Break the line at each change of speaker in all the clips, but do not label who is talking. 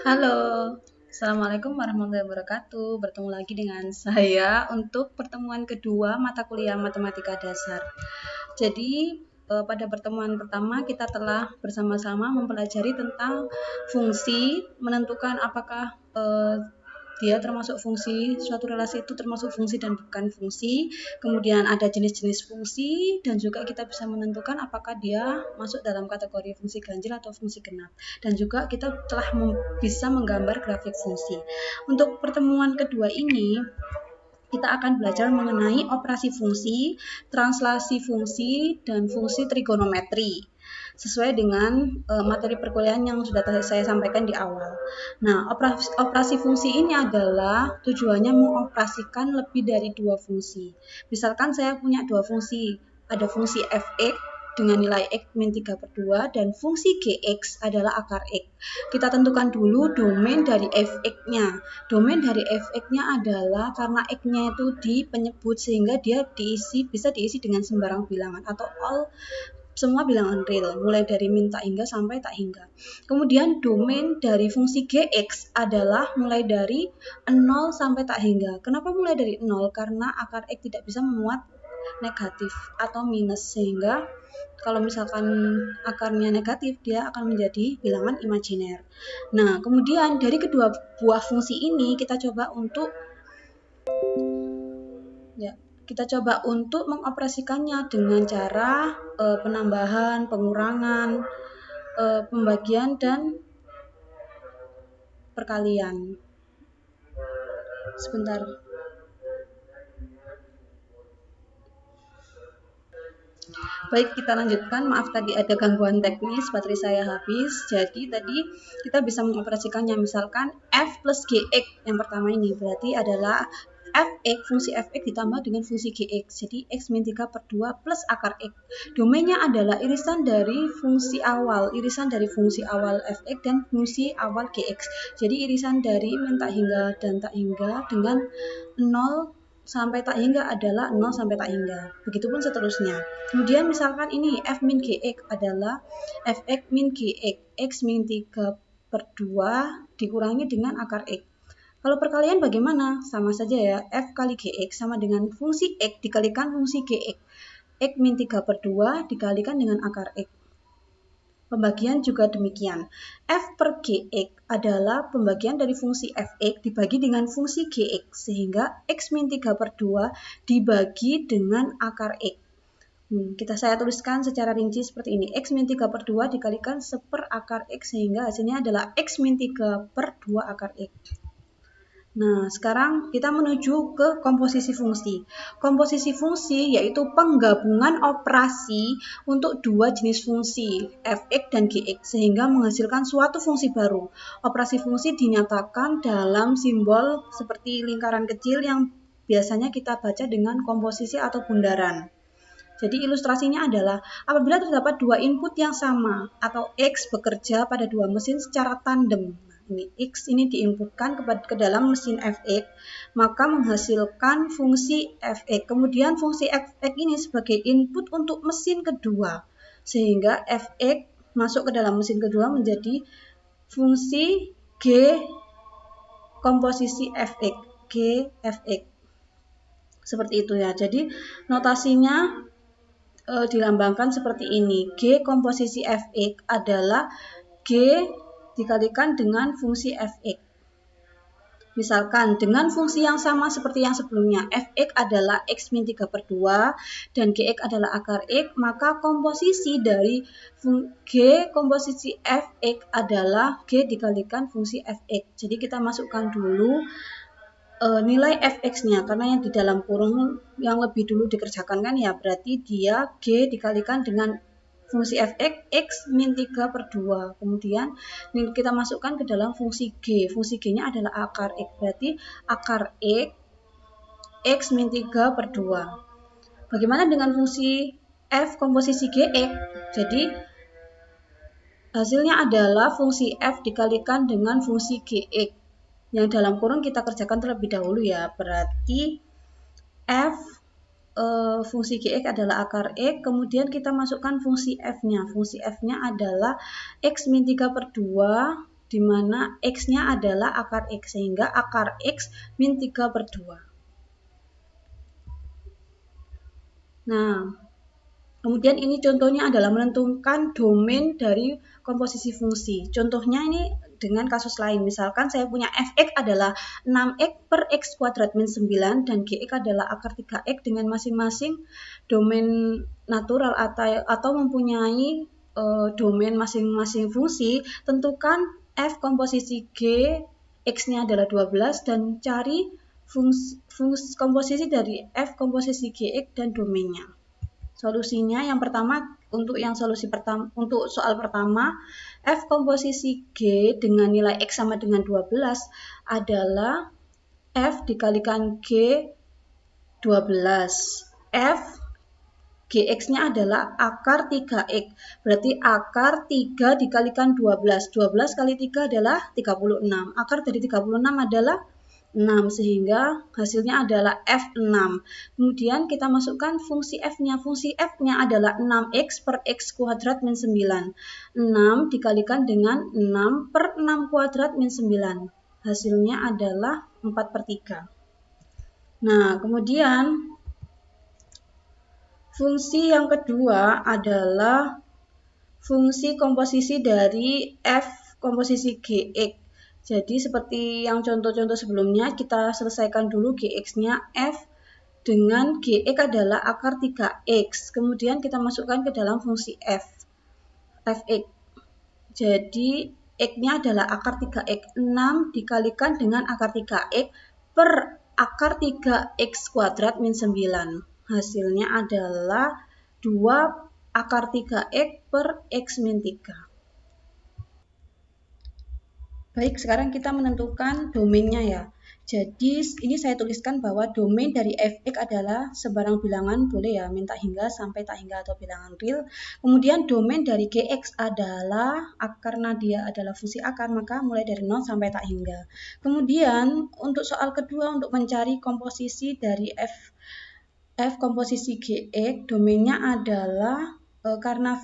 Halo, Assalamualaikum warahmatullahi wabarakatuh. Bertemu lagi dengan saya untuk pertemuan kedua mata kuliah Matematika Dasar. Jadi, pada pertemuan pertama kita telah bersama-sama mempelajari tentang fungsi, menentukan apakah dia termasuk fungsi, suatu relasi itu termasuk fungsi dan bukan fungsi. Kemudian ada jenis-jenis fungsi dan juga kita bisa menentukan apakah dia masuk dalam kategori fungsi ganjil atau fungsi genap. Dan juga kita telah bisa menggambar grafik fungsi. Untuk pertemuan kedua ini, kita akan belajar mengenai operasi fungsi, translasi fungsi, dan fungsi trigonometri sesuai dengan materi perkuliahan yang sudah saya sampaikan di awal. Nah, operasi fungsi ini adalah tujuannya mengoperasikan lebih dari dua fungsi. Misalkan saya punya dua fungsi, ada fungsi f(x) dengan nilai x min 3/2 dan fungsi gx adalah akar x. Kita tentukan dulu domain dari f(x)-nya. Domain dari f(x)-nya adalah karena x-nya itu di penyebut sehingga dia bisa diisi dengan sembarang bilangan atau semua bilangan real, mulai dari min tak hingga sampai tak hingga. Kemudian domain dari fungsi gx adalah mulai dari 0 sampai tak hingga. Kenapa mulai dari 0? Karena akar x tidak bisa memuat negatif atau minus, sehingga kalau misalkan akarnya negatif, dia akan menjadi bilangan imajiner. Nah, kemudian dari kedua buah fungsi ini kita coba untuk mengoperasikannya dengan cara penambahan, pengurangan, pembagian, dan perkalian. Sebentar. Baik, kita lanjutkan. Maaf tadi ada gangguan teknis, baterai saya habis. Jadi tadi kita bisa mengoperasikannya. Misalkan f plus gx yang pertama ini berarti adalah f(x), fungsi f(x) ditambah dengan fungsi gx. Jadi x min 3/2 plus akar x. Domainnya adalah irisan dari fungsi awal f(x) dan fungsi awal gx. Jadi irisan dari min tak hingga dan tak hingga dengan 0 sampai tak hingga adalah 0 sampai tak hingga. Begitupun seterusnya. Kemudian misalkan ini f min gx adalah f(x) min gx, x min 3/2 dikurangi dengan akar x. Kalau perkalian bagaimana? Sama saja ya, f kali gx sama dengan fungsi x dikalikan fungsi gx. X min 3/2 dikalikan dengan akar x. Pembagian juga demikian. F per gx adalah pembagian dari fungsi f(x) dibagi dengan fungsi gx, sehingga x min 3/2 dibagi dengan akar x. Saya tuliskan secara rinci seperti ini. X min 3/2 dikalikan 1/4 akar x, sehingga hasilnya adalah x min 3/2 akar x. Nah, sekarang kita menuju ke komposisi fungsi. Komposisi fungsi yaitu penggabungan operasi untuk dua jenis fungsi, f(x) dan gx, sehingga menghasilkan suatu fungsi baru. Operasi fungsi dinyatakan dalam simbol seperti lingkaran kecil yang biasanya kita baca dengan komposisi atau bundaran. Jadi ilustrasinya adalah apabila terdapat dua input yang sama atau X bekerja pada dua mesin secara tandem. Ini X ini diinputkan ke dalam mesin f(x), maka menghasilkan fungsi f(x). Kemudian fungsi f(x) ini sebagai input untuk mesin kedua, sehingga f(x) masuk ke dalam mesin kedua menjadi fungsi G komposisi f(x), G f(x). Seperti itu ya. Jadi notasinya dilambangkan seperti ini. G komposisi f(x) adalah G dikalikan dengan fungsi f(x). Misalkan dengan fungsi yang sama seperti yang sebelumnya, f(x) adalah x min 3/2 dan gx adalah akar x, maka komposisi dari G komposisi f(x) adalah G dikalikan fungsi f(x). Jadi kita masukkan dulu nilai f(x)-nya, karena yang di dalam kurung yang lebih dulu dikerjakan kan ya, berarti dia G dikalikan dengan fungsi f(x), x min 3/2. Kemudian kita masukkan ke dalam fungsi G. Fungsi G-nya adalah akar x, berarti akar x, x min 3/2. Bagaimana dengan fungsi f komposisi gx? Jadi hasilnya adalah fungsi f dikalikan dengan fungsi gx. Yang dalam kurung kita kerjakan terlebih dahulu ya. Berarti f fungsi gx adalah akar x, kemudian kita masukkan fungsi f-nya. Fungsi f-nya adalah x min 3/2 di mana X-nya adalah akar X, sehingga akar X min 3/2. Nah, kemudian ini contohnya adalah menentukan domain dari komposisi fungsi. Contohnya ini dengan kasus lain, misalkan saya punya fx adalah 6x per x kuadrat min 9 dan gx adalah akar 3x dengan masing-masing domain natural atau mempunyai domain masing-masing fungsi. Tentukan f komposisi g, x-nya adalah 12 dan cari komposisi dari f komposisi gx dan domainnya. Solusinya yang pertama, untuk soal pertama, f komposisi g dengan nilai x sama dengan 12 adalah f dikalikan g 12. F gx-nya adalah akar 3x, berarti akar 3 dikalikan 12. 12 kali 3 adalah 36. Akar dari 36 adalah 6, sehingga hasilnya adalah F6. Kemudian kita masukkan fungsi F-nya. Fungsi F-nya adalah 6x per x kuadrat min 9. 6 dikalikan dengan 6 per 6 kuadrat min 9. Hasilnya adalah 4/3. Nah, kemudian fungsi yang kedua adalah fungsi komposisi dari f komposisi gx. Jadi seperti yang contoh-contoh sebelumnya, kita selesaikan dulu gx-nya. F dengan gx adalah akar 3x. Kemudian kita masukkan ke dalam fungsi fx. Jadi x-nya adalah akar 3x. 6 dikalikan dengan akar 3x per akar 3x kuadrat min 9. Hasilnya adalah 2 akar 3x per x min 3. Baik, sekarang kita menentukan domainnya ya. Jadi ini saya tuliskan bahwa domain dari fx adalah sebarang bilangan, boleh ya, minta hingga, sampai tak hingga atau bilangan real. Kemudian domain dari gx adalah, karena dia adalah fungsi akar, maka mulai dari 0 sampai tak hingga. Kemudian untuk soal kedua, untuk mencari komposisi dari f komposisi gx, domainnya adalah karena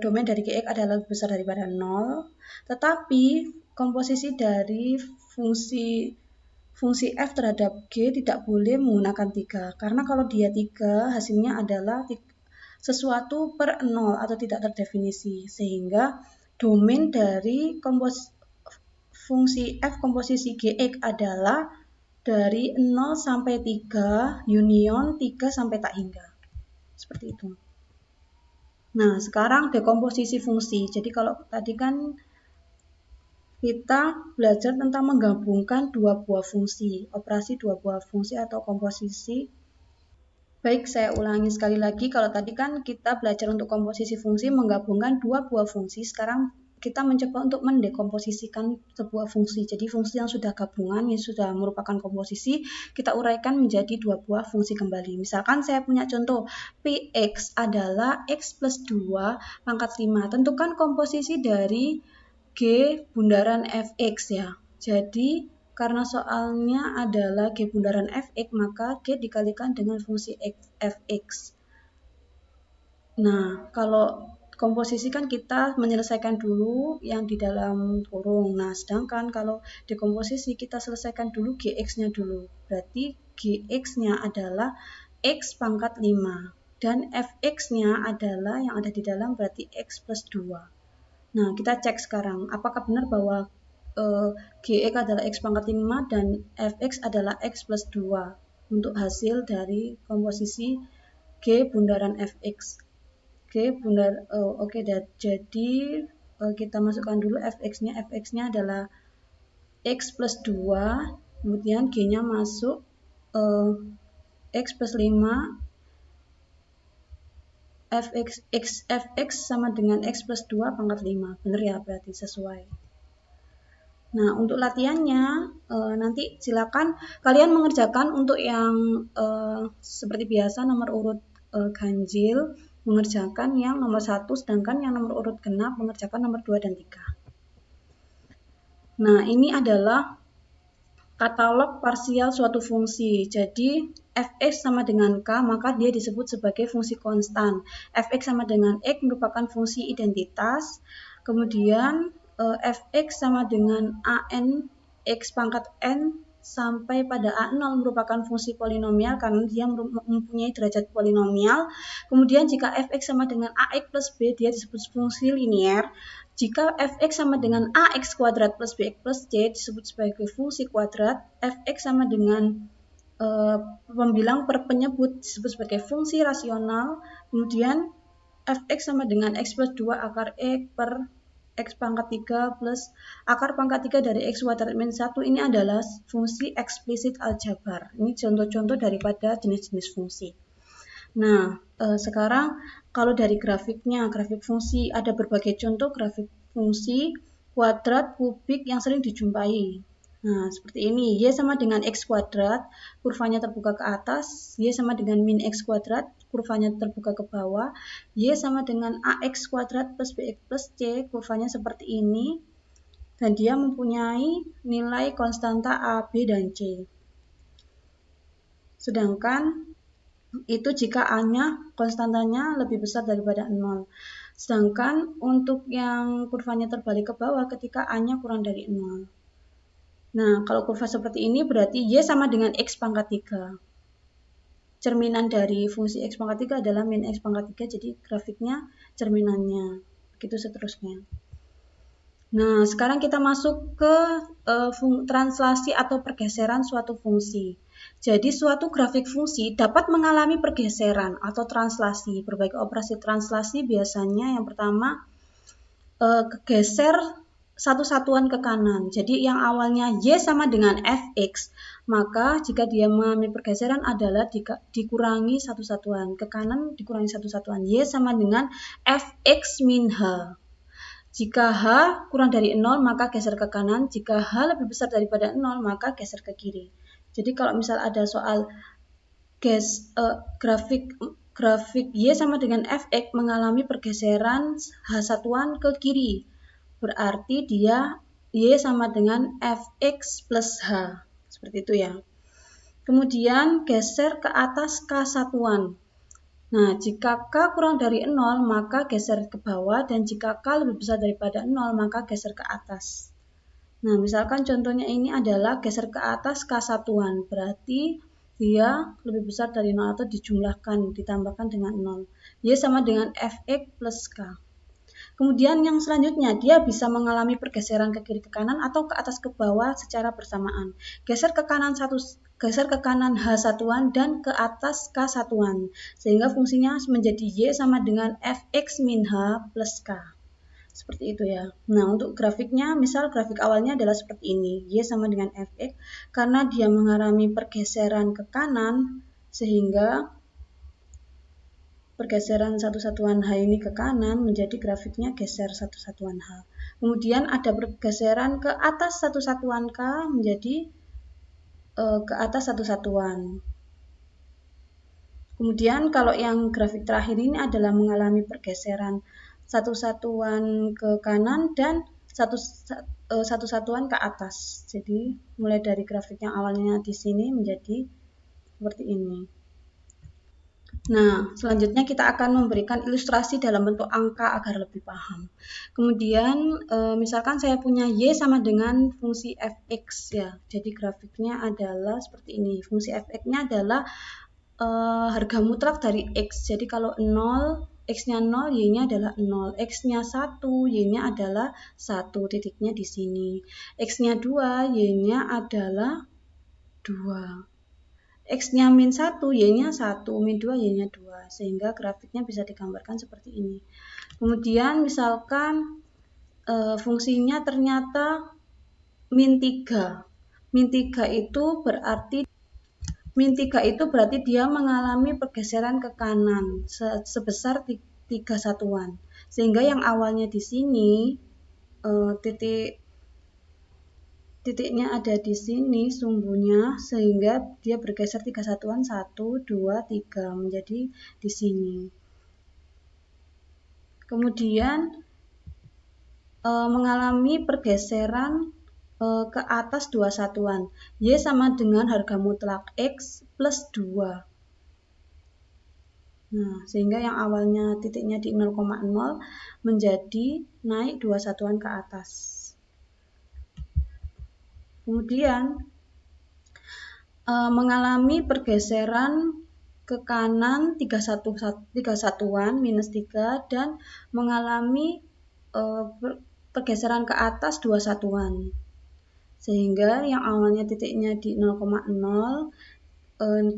domain dari gx adalah lebih besar daripada 0, tetapi komposisi dari fungsi f terhadap g tidak boleh menggunakan 3, karena kalau dia 3 hasilnya adalah sesuatu per 0 atau tidak terdefinisi, sehingga domain dari fungsi f komposisi gx adalah dari 0 sampai 3 union 3 sampai tak hingga. Seperti itu. Nah, sekarang dekomposisi fungsi. Jadi kalau tadi kan kita belajar tentang menggabungkan dua buah fungsi, operasi dua buah fungsi atau komposisi. Baik, saya ulangi sekali lagi. Kalau tadi kan kita belajar untuk komposisi fungsi menggabungkan dua buah fungsi. Sekarang kita mencoba untuk mendekomposisikan sebuah fungsi. Jadi fungsi yang sudah gabungan, yang sudah merupakan komposisi, kita uraikan menjadi dua buah fungsi kembali. Misalkan saya punya contoh, Px adalah x plus 2 pangkat 5. Tentukan komposisi dari G bundaran Fx ya. Jadi karena soalnya adalah G bundaran Fx, maka G dikalikan dengan fungsi Fx. Nah, kalau komposisi kan kita menyelesaikan dulu yang di dalam kurung. Nah, sedangkan kalau dekomposisi kita selesaikan dulu gx-nya dulu. Berarti gx-nya adalah x pangkat 5 dan fx-nya adalah yang ada di dalam, berarti x plus 2. Nah, kita cek sekarang apakah benar bahwa gx adalah x pangkat 5 dan fx adalah x plus 2 untuk hasil dari komposisi G bundaran fx. Oke, jadi kita masukkan dulu fx-nya. Fx-nya adalah x plus 2, kemudian G-nya masuk x plus 5, fx sama dengan x plus 2 pangkat 5. Benar ya, berarti sesuai. Nah, untuk latihannya nanti silakan kalian mengerjakan untuk yang seperti biasa nomor urut ganjil mengerjakan yang nomor 1, sedangkan yang nomor urut genap mengerjakan nomor 2 dan 3. Nah, ini adalah katalog parsial suatu fungsi. Jadi, fx sama dengan k, maka dia disebut sebagai fungsi konstan. Fx sama dengan x merupakan fungsi identitas. Kemudian, fx sama dengan an x pangkat n sampai pada A0 merupakan fungsi polinomial karena dia mempunyai derajat polinomial. Kemudian jika fx sama dengan ax plus b, dia disebut fungsi linier. Jika fx sama dengan ax kuadrat plus bx plus c disebut sebagai fungsi kuadrat. Fx sama dengan pembilang per penyebut disebut sebagai fungsi rasional. Kemudian fx sama dengan x plus 2 akar e per x pangkat 3 plus akar pangkat 3 dari x kuadrat min 1 ini adalah fungsi eksplisit aljabar. Ini contoh-contoh daripada jenis-jenis fungsi. Nah, sekarang kalau dari grafiknya, grafik fungsi ada berbagai contoh grafik fungsi kuadrat, kubik yang sering dijumpai. Nah, seperti ini, y sama dengan x kuadrat, kurvanya terbuka ke atas, y sama dengan min x kuadrat, kurvanya terbuka ke bawah, y sama dengan ax kuadrat plus bx plus c, kurvanya seperti ini, dan dia mempunyai nilai konstanta a, b, dan c. Sedangkan itu jika a-nya konstantanya lebih besar daripada 0. Sedangkan untuk yang kurvanya terbalik ke bawah ketika a-nya kurang dari 0. Nah, kalau kurva seperti ini berarti y sama dengan x pangkat 3. Cerminan dari fungsi x pangkat 3 adalah min x pangkat 3, jadi grafiknya cerminannya. Begitu seterusnya. Nah, sekarang kita masuk ke translasi atau pergeseran suatu fungsi. Jadi, suatu grafik fungsi dapat mengalami pergeseran atau translasi. Berbagai operasi translasi biasanya yang pertama, geser satu satuan ke kanan. Jadi yang awalnya y sama dengan fx, maka jika dia mengalami pergeseran adalah dikurangi satu satuan. Ke kanan dikurangi satu satuan. Y sama dengan fx min h. Jika h kurang dari 0 maka geser ke kanan. Jika h lebih besar daripada 0 maka geser ke kiri. Jadi kalau misal ada soal grafik y sama dengan fx mengalami pergeseran h satuan ke kiri, berarti dia y sama dengan fx plus h, seperti itu ya. Kemudian geser ke atas k satuan. Nah, jika k kurang dari 0 maka geser ke bawah, dan jika k lebih besar daripada 0 maka geser ke atas. Nah, misalkan contohnya ini adalah geser ke atas k satuan, berarti dia lebih besar dari 0 atau dijumlahkan, ditambahkan dengan 0. Y sama dengan fx plus k. Kemudian yang selanjutnya, dia bisa mengalami pergeseran ke kiri ke kanan atau ke atas ke bawah secara bersamaan. Geser ke kanan h satuan dan ke atas k satuan, sehingga fungsinya menjadi y sama dengan fx min h plus k. Seperti itu ya. Nah, untuk grafiknya, misal grafik awalnya adalah seperti ini, y sama dengan fx, karena dia mengalami pergeseran ke kanan, sehingga pergeseran satu satuan h ini ke kanan menjadi grafiknya geser satu satuan h. Kemudian ada pergeseran ke atas satu satuan k menjadi ke atas satu satuan. Kemudian kalau yang grafik terakhir ini adalah mengalami pergeseran satu satuan ke kanan dan satu satuan ke atas. Jadi mulai dari grafik yang awalnya di sini menjadi seperti ini. Nah, selanjutnya kita akan memberikan ilustrasi dalam bentuk angka agar lebih paham. Kemudian, misalkan saya punya y sama dengan fungsi fx ya. Jadi grafiknya adalah seperti ini. Fungsi fx-nya adalah harga mutlak dari x. Jadi kalau 0, x-nya 0, y-nya adalah 0. X-nya 1, y-nya adalah 1, titiknya di sini. X-nya 2, y-nya adalah 2. X-nya min 1, y-nya 1, min 2, y-nya 2. Sehingga grafiknya bisa digambarkan seperti ini. Kemudian misalkan fungsinya ternyata min 3. Min 3 itu berarti dia mengalami pergeseran ke kanan sebesar 3 satuan. Sehingga yang awalnya di sini titiknya ada di sini sumbunya, sehingga dia bergeser 3 satuan, 1, 2, 3 menjadi di sini. Kemudian mengalami pergeseran ke atas 2 satuan. Y sama dengan harga mutlak X plus 2. Nah, sehingga yang awalnya titiknya di 0,0 menjadi naik 2 satuan ke atas. Kemudian mengalami pergeseran ke kanan 3 satuan minus 3 dan mengalami pergeseran ke atas 2 satuan. Sehingga yang awalnya titiknya di 0,0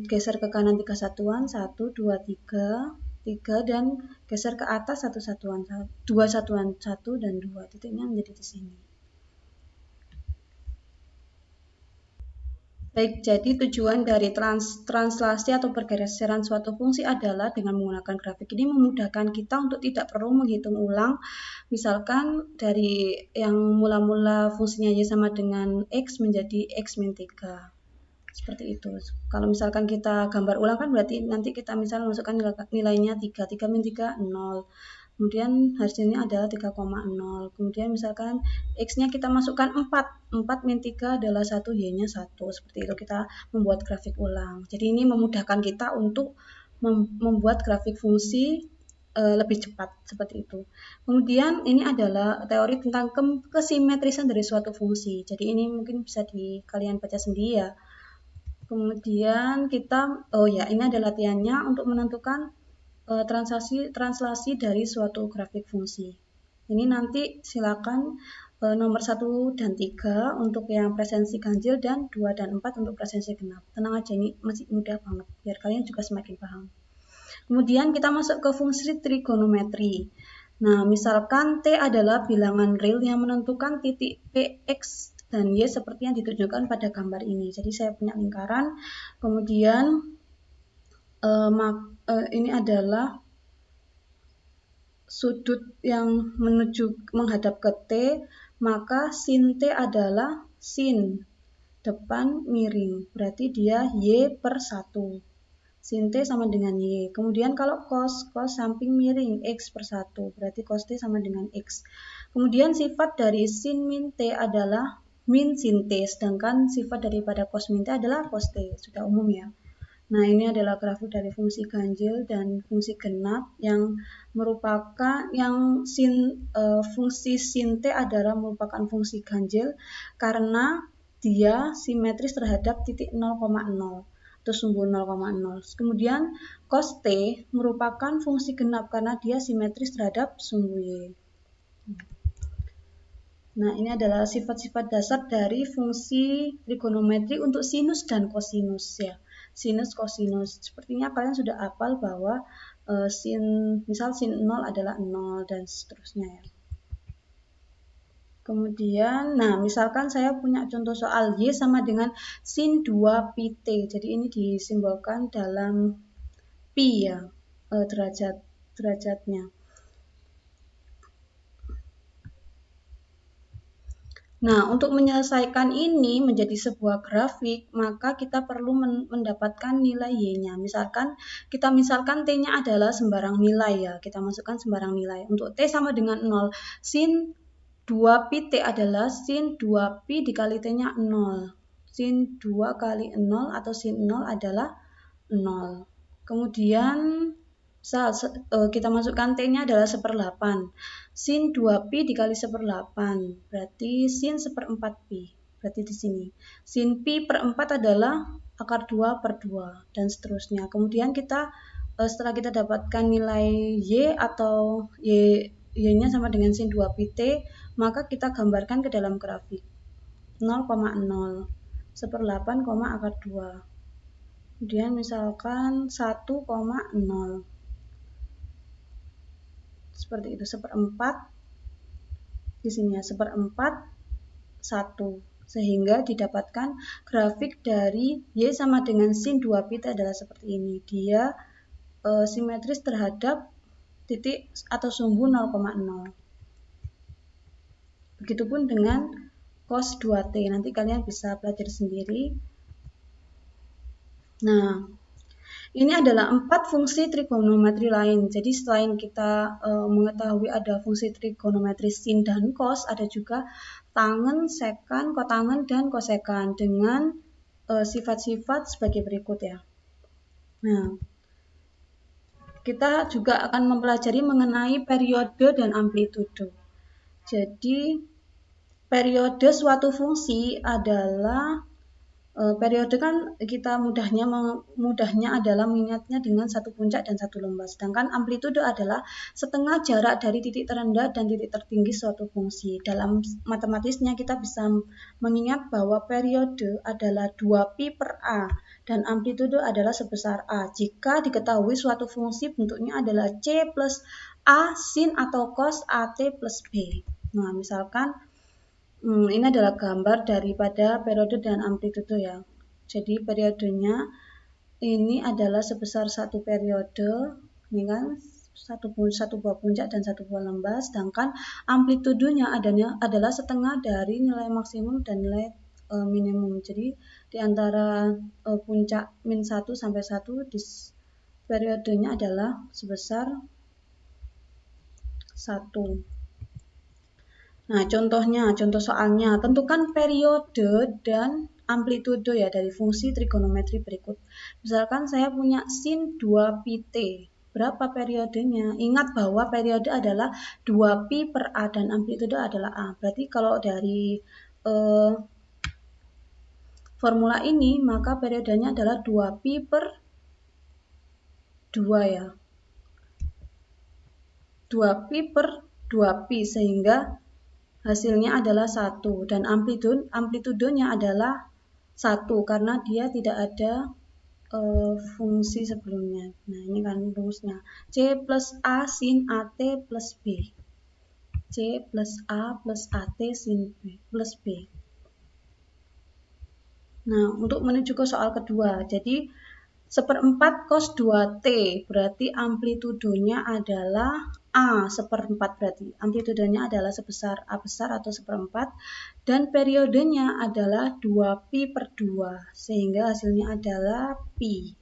geser ke kanan 3 satuan, 1, 2, 3, 3 dan geser ke atas 1 satuan, 2 satuan, 1 dan 2, titiknya menjadi di sini. Baik, jadi tujuan dari translasi atau pergeseran suatu fungsi adalah dengan menggunakan grafik ini memudahkan kita untuk tidak perlu menghitung ulang. Misalkan dari yang mula-mula fungsinya Y sama dengan X menjadi X min 3. Seperti itu. Kalau misalkan kita gambar ulang kan berarti nanti kita misalnya masukkan nilainya 3, 3 min 3, 0. Kemudian hasilnya adalah 3,0. Kemudian misalkan X-nya kita masukkan 4. 4 min 3 adalah 1, Y-nya 1. Seperti itu kita membuat grafik ulang. Jadi ini memudahkan kita untuk membuat grafik fungsi lebih cepat seperti itu. Kemudian ini adalah teori tentang kesimetrisan dari suatu fungsi. Jadi ini mungkin bisa kalian baca sendiri ya. Kemudian kita, ini ada latihannya untuk menentukan translasi dari suatu grafik fungsi. Ini nanti silakan nomor 1 dan 3 untuk yang presensi ganjil dan 2 dan 4 untuk presensi genap. Tenang aja, ini masih mudah banget, biar kalian juga semakin paham. Kemudian kita masuk ke fungsi trigonometri. Nah, misalkan T adalah bilangan real yang menentukan titik P, X, dan Y seperti yang ditunjukkan pada gambar ini. Jadi saya punya lingkaran, kemudian ini adalah sudut yang menghadap ke T, maka sin T adalah sin depan miring, berarti dia Y per 1. Sin T sama dengan Y. Kemudian kalau cos samping miring X per 1, berarti cos T sama dengan X. Kemudian sifat dari sin min T adalah min sin T, sedangkan sifat daripada cos min T adalah cos T. Sudah umum ya. Nah, ini adalah grafik dari fungsi ganjil dan fungsi genap yang merupakan fungsi sin T adalah merupakan fungsi ganjil karena dia simetris terhadap titik 0,0 atau sumbu 0,0. Kemudian cos T merupakan fungsi genap karena dia simetris terhadap sumbu Y. Nah, ini adalah sifat-sifat dasar dari fungsi trigonometri untuk sinus dan kosinus ya. Sinus, kosinus. Sepertinya kalian sudah hafal bahwa misal sin 0 adalah 0 dan seterusnya ya. Kemudian, nah misalkan saya punya contoh soal Y sama dengan sin 2 pi T. Jadi ini disimbolkan dalam pi ya, derajatnya. Nah, untuk menyelesaikan ini menjadi sebuah grafik, maka kita perlu mendapatkan nilai Y-nya. Misalkan T-nya adalah sembarang nilai ya, kita masukkan sembarang nilai. Untuk T sama dengan 0, sin 2 pi T adalah sin 2 pi dikali T-nya 0. Sin 2 kali 0 atau sin 0 adalah 0. Kemudian kita masukkan T-nya adalah 1/8. Sin 2pi dikali 1/8, berarti sin 1/4 pi. Berarti di sini. Sin pi per 4 adalah akar 2 per 2, dan seterusnya. Kemudian kita, setelah kita dapatkan nilai Y atau Y-nya sama dengan sin 2 pi T, maka kita gambarkan ke dalam grafik. 0,0, 1/8, akar 2. Kemudian misalkan 1,0. Seperti itu, 1/4 di sini ya, 1/4 1, sehingga didapatkan grafik dari Y sama dengan sin 2 pi adalah seperti ini. Dia simetris terhadap titik atau sumbu 0,0. Begitupun dengan cos 2T, nanti kalian bisa pelajari sendiri. Nah, ini adalah 4 fungsi trigonometri lain. Jadi selain kita mengetahui ada fungsi trigonometri sin dan cos, ada juga tangen, sekan, kotangen, dan kosekan dengan sifat-sifat sebagai berikut ya. Nah, kita juga akan mempelajari mengenai periode dan amplitudo. Jadi periode suatu fungsi adalah periode kan kita mudahnya adalah mengingatnya dengan satu puncak dan satu lembah. Sedangkan amplitudo adalah setengah jarak dari titik terendah dan titik tertinggi suatu fungsi. Dalam matematisnya kita bisa mengingat bahwa periode adalah 2pi per A dan amplitudo adalah sebesar A. Jika diketahui suatu fungsi bentuknya adalah C plus A sin atau cos AT plus B. Nah, misalkan ini adalah gambar daripada periode dan amplitudo ya. Jadi periodenya ini adalah sebesar satu periode, ini kan satu buah puncak dan satu buah lembah, sedangkan amplitudonya adalah setengah dari nilai maksimum dan nilai minimum. Jadi di antara puncak min 1 sampai 1 periodenya adalah sebesar 1. Nah, contoh soalnya, tentukan periode dan amplitudo ya dari fungsi trigonometri berikut. Misalkan saya punya sin 2pi t. Berapa periodenya? Ingat bahwa periode adalah 2pi per A dan amplitudo adalah A. Berarti kalau dari formula ini, maka periodenya adalah 2pi per 2 ya. 2pi per 2pi sehingga hasilnya adalah 1 dan amplitudonya adalah 1 karena dia tidak ada fungsi sebelumnya. Nah, ini kan rumusnya. C plus A sin AT plus B. C plus A plus AT sin B plus B. Nah, untuk menuju ke soal kedua, jadi 1/4 cos 2T berarti amplitudonya adalah A 1/4 berarti amplitudonya adalah sebesar A besar atau 1/4 dan periodenya adalah 2pi per 2 sehingga hasilnya adalah pi.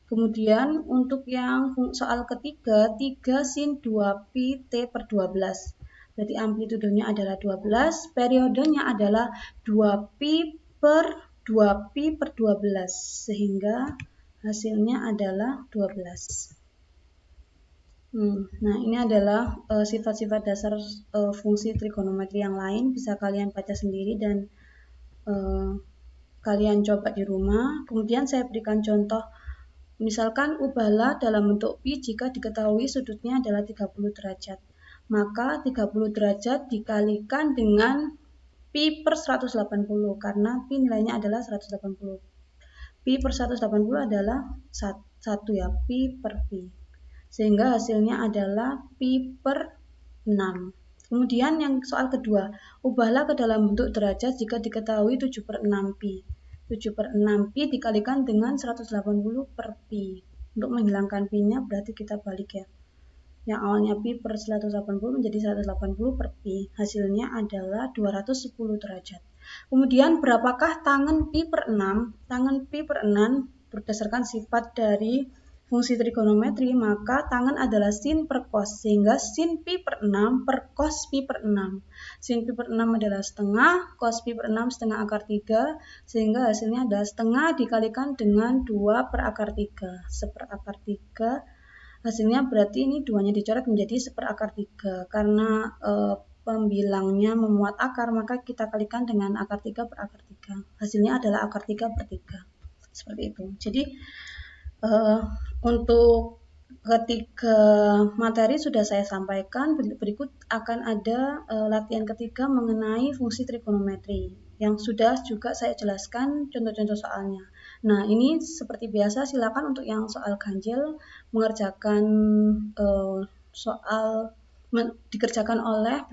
Kemudian untuk yang soal ketiga 3 sin 2pi T per 12 berarti amplitudonya adalah 12, periodenya adalah 2pi per 2pi per 12 sehingga hasilnya adalah 12. Nah, ini adalah sifat-sifat dasar fungsi trigonometri yang lain. Bisa kalian baca sendiri dan kalian coba di rumah. Kemudian saya berikan contoh. Misalkan ubahlah dalam bentuk pi jika diketahui sudutnya adalah 30 derajat. Maka 30 derajat dikalikan dengan pi per 180 karena pi nilainya adalah 180. Pi per 180 adalah 1 ya, pi per pi. Sehingga hasilnya adalah pi per 6. Kemudian yang soal kedua, ubahlah ke dalam bentuk derajat jika diketahui 7 per 6 pi. 7 per 6 pi dikalikan dengan 180 per pi. Untuk menghilangkan pi-nya berarti kita balik ya. Yang awalnya pi per 180 menjadi 180 per pi. Hasilnya adalah 210 derajat. Kemudian berapakah tangen pi per 6? Tangen pi per 6 berdasarkan sifat dari fungsi trigonometri, maka tangen adalah sin per cos, sehingga sin pi per 6 per cos pi per 6. Sin pi per 6 adalah setengah, cos pi per 6 setengah akar 3, sehingga hasilnya adalah setengah dikalikan dengan 2 per akar 3. 1 per akar 3, hasilnya berarti ini 2-nya dicoret menjadi 1 per akar 3. Karena pembilangnya memuat akar, maka kita kalikan dengan akar 3 per akar 3. Hasilnya adalah akar 3 per 3. Seperti itu. Jadi, untuk ketiga materi sudah saya sampaikan. Berikut akan ada latihan ketiga mengenai fungsi trigonometri yang sudah juga saya jelaskan contoh-contoh soalnya. Nah, ini seperti biasa silakan untuk yang soal ganjil mengerjakan soal dikerjakan oleh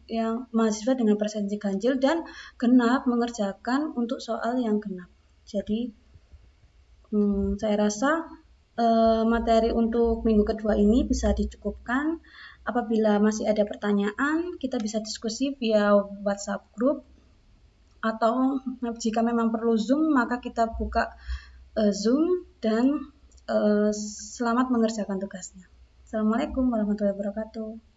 yang mahasiswa dengan presensi ganjil dan genap mengerjakan untuk soal yang genap. Jadi saya rasa materi untuk minggu kedua ini bisa dicukupkan. Apabila masih ada pertanyaan, kita bisa diskusi via WhatsApp group atau jika memang perlu Zoom, maka kita buka Zoom dan selamat mengerjakan tugasnya. Assalamualaikum warahmatullahi wabarakatuh.